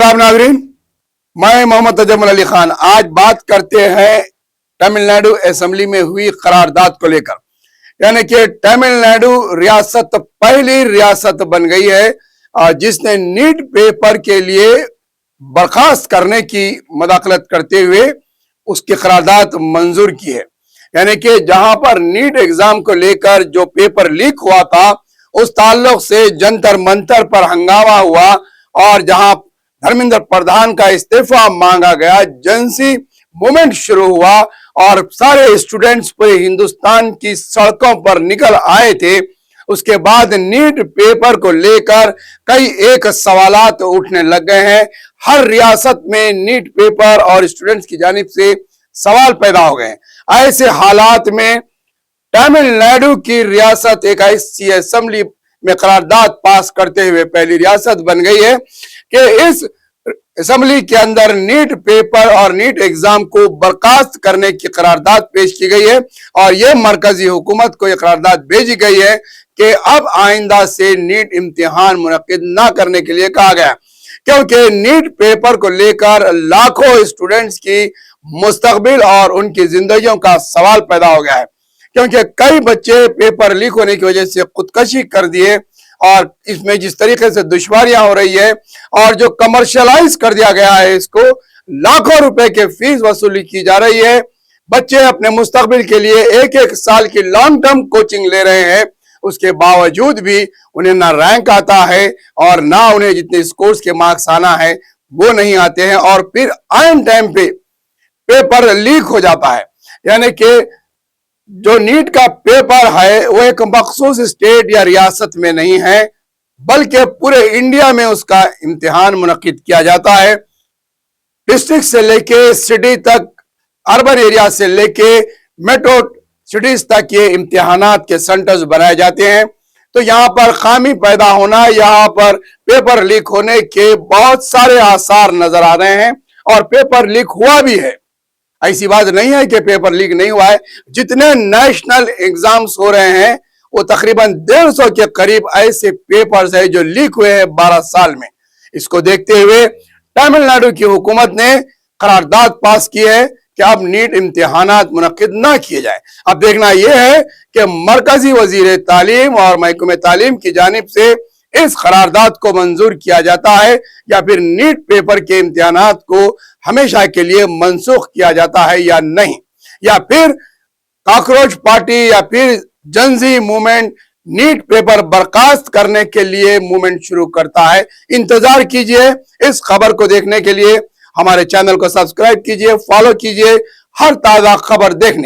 आदाब नाज़रीन, मैं मोहम्मद तजम्मुल अली खान। आज बात करते हैं तमिलनाडु असेंबली में हुई करारदाद को लेकर। यानी कि तमिलनाडु रियासत पहली रियासत बन गई है जिसने नीट पेपर के लिए बर्खास्त करने की मदाखलत करते हुए उसकी करारदाद मंजूर की है। यानी कि जहां पर नीट एग्जाम को लेकर जो पेपर लीक हुआ था उस ताल्लुक से जंतर मंतर पर हंगामा हुआ और जहां धर्मेंद्र प्रधान का इस्तीफा मांगा गया, जनसी मूवमेंट शुरू हुआ और सारे स्टूडेंट्स पूरे हिंदुस्तान की सड़कों पर निकल आए थे। उसके बाद नीट पेपर को लेकर कई एक सवालात उठने लग गए हैं। हर रियासत में नीट पेपर और स्टूडेंट्स की जानिब से सवाल पैदा हो गए। ऐसे हालात में तमिलनाडु की रियासत एक ऐसी असेंबली में करारदाद पास करते हुए पहली रियासत बन गई है कि इस असेंबली के अंदर नीट पेपर और नीट एग्जाम को बर्खास्त करने की करारदाद पेश की गई है और यह मरकजी हुकूमत को यह करारदाद भेजी गई है कि अब आइंदा से नीट इम्तिहान मुनक्किद ना करने के लिए कहा गया, क्योंकि नीट पेपर को लेकर लाखों स्टूडेंट्स की मुस्तकबिल और उनकी जिंदगियों का सवाल पैदा हो गया है। क्योंकि कई बच्चे पेपर लीक होने की वजह से खुदकशी कर दिए और इसमें जिस तरीके से दुश्वारियां हो रही है और जो कमर्शियलाइज कर दिया गया है, इसको लाखों रुपए के फीस वसूली की जा रही है। बच्चे अपने मुस्तकबिल के लिए एक एक साल की लॉन्ग टर्म कोचिंग ले रहे हैं, उसके बावजूद भी उन्हें ना रैंक आता है और ना उन्हें जितने स्कोर्स के मार्क्स आना है वो नहीं आते हैं और फिर आइन टाइम पे पेपर लीक हो जाता है। यानी कि जो नीट का पेपर है वो एक मखसूस स्टेट या रियासत में नहीं है, बल्कि पूरे इंडिया में उसका इम्तिहान मुनक्किद किया जाता है। डिस्ट्रिक्ट से लेके सिटी तक, अर्बन एरिया से लेके मेट्रो सिटीज तक ये इम्तिहानात के सेंटर्स बनाए जाते हैं। तो यहाँ पर खामी पैदा होना, यहाँ पर पेपर लीक होने के बहुत सारे आसार नजर आ रहे हैं और पेपर लीक हुआ भी है। ऐसी बात नहीं है कि पेपर लीक नहीं हुआ है। जितने नेशनल एग्जाम्स हो रहे हैं वो तकरीबन 150 के करीब ऐसे पेपर्स है जो लीक हुए हैं 12 साल में। इसको देखते हुए तमिलनाडु की हुकूमत ने करारदाद पास की है कि अब नीट इम्तिहानात मुनक्किद ना किए जाए। अब देखना यह है कि मरकजी वजीर तालीम और महकमे तालीम की जानिब से इस करारदाद को मंजूर किया जाता है या फिर नीट पेपर के इम्तिहानात को हमेशा के लिए मनसूख किया जाता है या नहीं, या फिर कॉकरोच पार्टी या फिर जनजी मूवमेंट नीट पेपर बर्खास्त करने के लिए मूवमेंट शुरू करता है। इंतजार कीजिए। इस खबर को देखने के लिए हमारे चैनल को सब्सक्राइब कीजिए, फॉलो कीजिए हर ताजा खबर देखने।